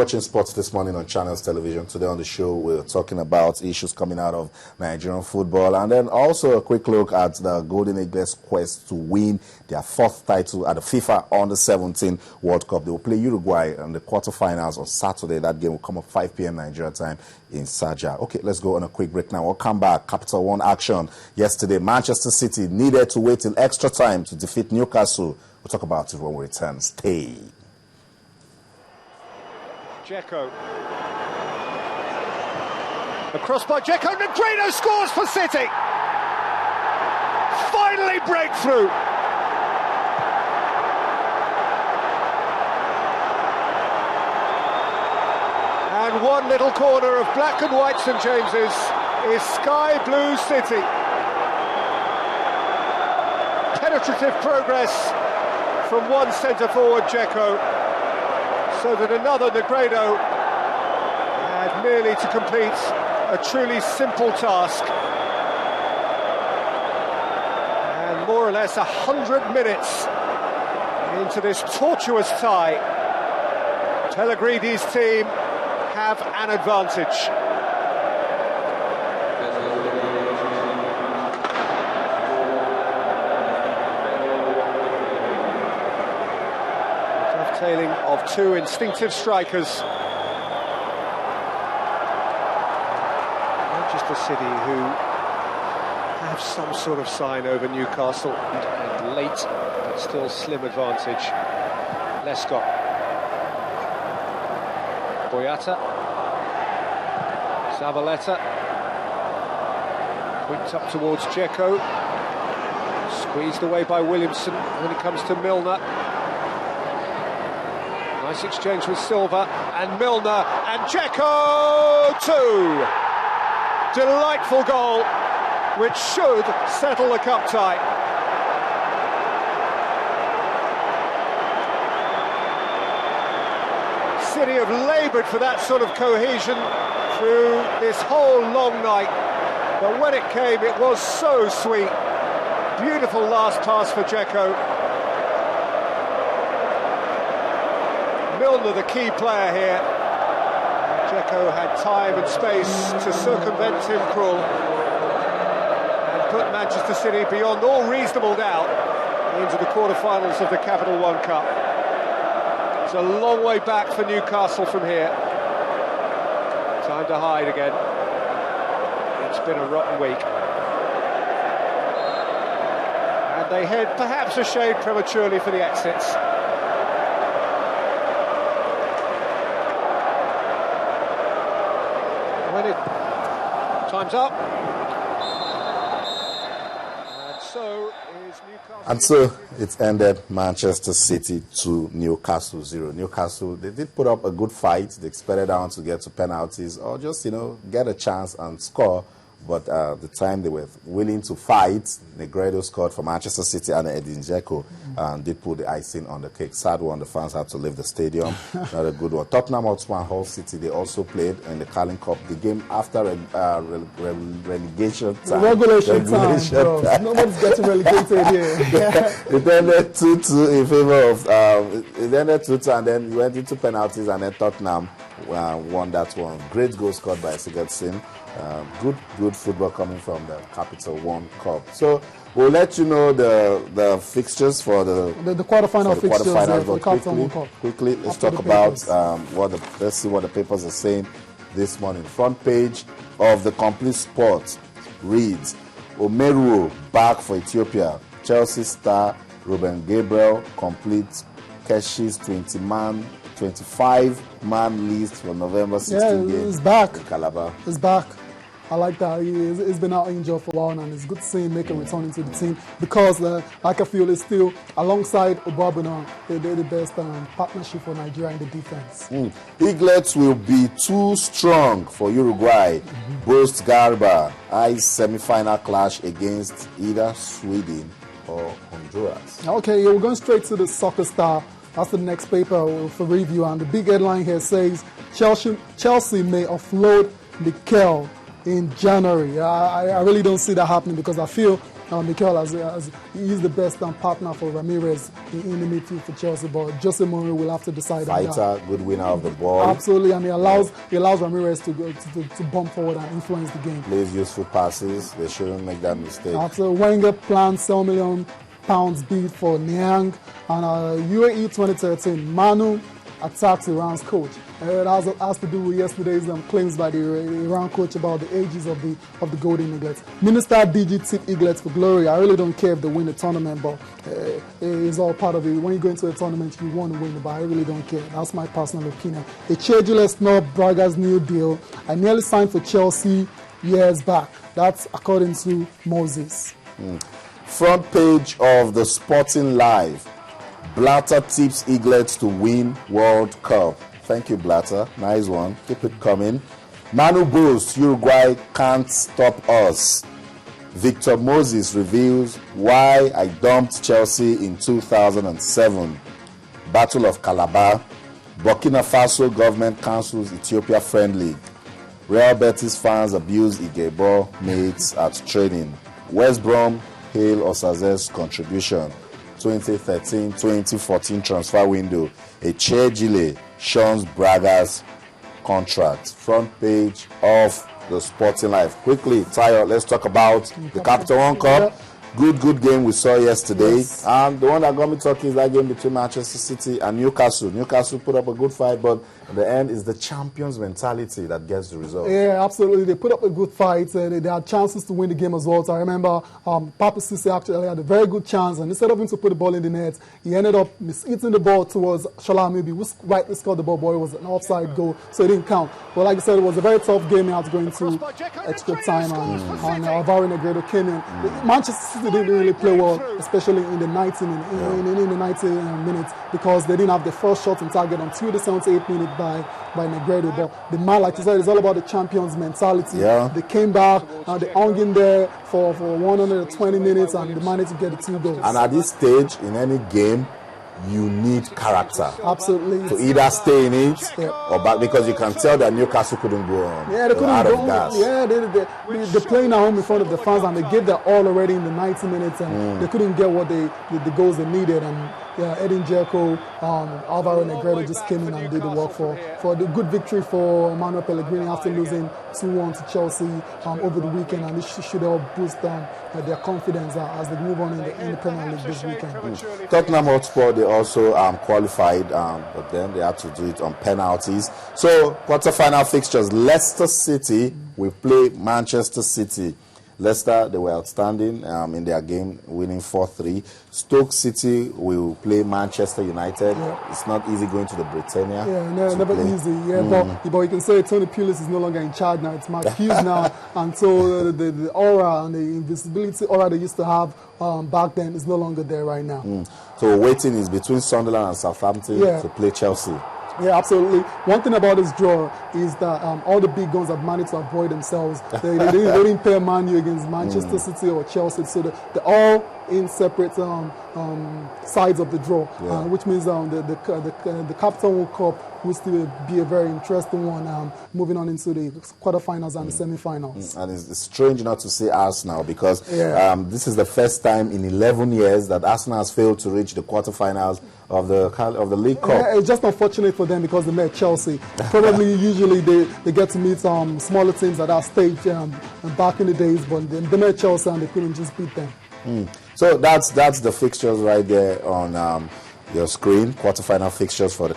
Watching sports this morning on Channels Television. Today on the show, we're talking about issues coming out of Nigerian football, and then also a quick look at the Golden Eagles' quest to win their 4th title at the FIFA Under-17 World Cup. They will play Uruguay in the quarterfinals on Saturday. That game will come up 5 p.m. Nigeria time in Sharjah. Okay, let's go on a quick break now. We'll come back. Capital One action yesterday. Manchester City needed to wait till extra time to defeat Newcastle. We'll talk about it when we return. Stay. Dzeko. Across by Dzeko. Negredo scores for City. Finally breakthrough. And one little corner of black and white St James's is sky blue City. Penetrative progress from one centre forward, Dzeko, so that another Negredo had merely to complete a truly simple task. And more or less 100 minutes into this tortuous tie, Pellegrini's team have an advantage. Tailing of two instinctive strikers. Manchester City, who have some sort of sign over Newcastle, and late but still slim advantage. Lescott, Boyata, Zavaleta, points up towards Dzeko, squeezed away by Williamson when it comes to Milner. Nice exchange with Silva and Milner, and Dzeko too. Delightful goal, which should settle the cup tie. City have laboured for that sort of cohesion through this whole long night, but when it came, it was so sweet. Beautiful last pass for Dzeko. Milner, the key player here. Dzeko had time and space to circumvent Tim Krul and put Manchester City beyond all reasonable doubt into the quarter-finals of the Capital One Cup. It's a long way back for Newcastle from here. Time to hide again. It's been a rotten week. And they head perhaps a shade prematurely for the exits. Time's up. And so it ended Manchester City 2, Newcastle 0. Newcastle, they did put up a good fight. They expected down to get to penalties or just, get a chance and score. But the time they were willing to fight, Negredo scored for Manchester City and Edin Dzeko did put the icing on the cake. Sad one, the fans had to leave the stadium. Not a good one. Tottenham Hotspur and Hull City, they also played in the Carling Cup, the game after relegation time. Regulation time. Nobody's getting relegated here. It ended 2-2 in favor of... it ended 2-2 and then went into penalties and then Tottenham won that one. Great goal scored by Sigurdsson. Good football coming from the Capital One Cup. So we'll let you know the fixtures for the quarterfinal fixtures for the Capital One Cup. Quickly, let's talk about let's see what the papers are saying this morning. Front page of the Complete Sport reads: Omeruo back for Ethiopia. Chelsea star Ruben Gabriel completes Keshi's 25-man list for November 16 game. He's back. In Calabar. He's back. I like that. He's been out injured for a while now, and it's good to see him make a return into the team because, like I feel, is still, alongside Obabuna, they're the best partnership for Nigeria in the defense. Eaglets will be too strong for Uruguay. Boast Garba eyes semi-final clash against either Sweden or Honduras. Okay, we're going straight to the Soccer Star. That's the next paper for review, and the big headline here says Chelsea may offload Mikel in January. I really don't see that happening because I feel Mikel he's the best partner for Ramirez in the midfield for Chelsea, but Jose Mourinho will have to decide on that. Fighter, good winner of the ball. Absolutely, and he allows Ramirez to bump forward and influence the game. Plays useful passes. They shouldn't make that mistake. Absolutely. Wenger plans £7 million bid for Niang, and UAE 2013, Manu attacks Iran's coach. It has to do with yesterday's claims by the Iran coach about the ages of the Golden Eaglets. Minister DG tip Eaglets for glory. I really don't care if they win the tournament, but it's all part of it. When you go into a tournament, you want to win it, but I really don't care. That's my personal opinion. A Chedule snub Braga's new deal. I nearly signed for Chelsea years back. That's according to Moses. Front page of the Sporting Live. Blatter tips Eaglets to win World Cup. Thank you, Blatter. Nice one. Keep it coming. Manu boasts Uruguay can't stop us. Victor Moses reveals why I dumped Chelsea in 2007. Battle of Calabar. Burkina Faso government cancels Ethiopia friendly. Real Betis fans abuse Igebo mates at training. West Brom hail Osaze's contribution. 2013-2014 transfer window. A Chedule shuns Braga's contract. Front page of the Sporting Life. Quickly, Tayo, let's talk about the Capital One Cup. Good game we saw yesterday. Yes. And the one that got me talking is that game between Manchester City and Newcastle. Newcastle put up a good fight, but at the end, it's the champions' mentality that gets the result. Yeah, absolutely. They put up a good fight. They had chances to win the game as well. So I remember Papa Cisse actually had a very good chance, and instead of him to put the ball in the net, he ended up hitting the ball towards Shola Maybe, who rightly scored the ball, but it was an offside goal, so it didn't count. But like I said, it was a very tough game. He had to go into extra time, and Alvaro Negredo came in. Manchester City didn't really play well, especially in the 90 minutes, because they didn't have the first shot on target until the 78th minute by Negredo. But the man, like you said, it's all about the champions' mentality. Yeah. They came back, they hung in there for 120 minutes, and they managed to get the 2 goals. And at this stage, in any game, you need character. Absolutely. To either stay in it or back, because you can tell that Newcastle couldn't go on. Yeah, they couldn't out go of gas. Yeah, they're playing at home in front of the fans, and they gave their all already in the 90 minutes, and they couldn't get what the goals they needed. And Edin Dzeko, Alvaro Negredo just came in and did the work for the good victory for Manuel Pellegrini after losing 2-1 to Chelsea over the weekend, and this should help boost their confidence as they move on in the Premier League this weekend. Tottenham Hotspur, they also qualified, but then they had to do it on penalties. So, quarter-final fixtures. Leicester City will play Manchester City. Leicester, they were outstanding in their game, winning 4-3. Stoke City will play Manchester United. Yeah. It's not easy going to the Britannia. Yeah, no, never easy. Yeah, but you can say Tony Pulis is no longer in charge now. It's Mark Hughes now, and so the aura and the invisibility aura they used to have back then is no longer there right now. So waiting is between Sunderland and Southampton to play Chelsea. Yeah, absolutely. One thing about this draw is that all the big guns have managed to avoid themselves. They didn't pair Man U against Manchester City or Chelsea, so they're all in separate sides of the draw, which means the Capital One Cup will still be a very interesting one, moving on into the quarterfinals and the semi-finals. And it's strange not to see Arsenal, because this is the first time in 11 years that Arsenal has failed to reach the quarterfinals of the League Cup. Yeah, it's just unfortunate for them because they met Chelsea. Probably usually they get to meet smaller teams at that stage back in the days, but they met Chelsea and they couldn't just beat them. So that's the fixtures right there on your screen. Quarterfinal fixtures for the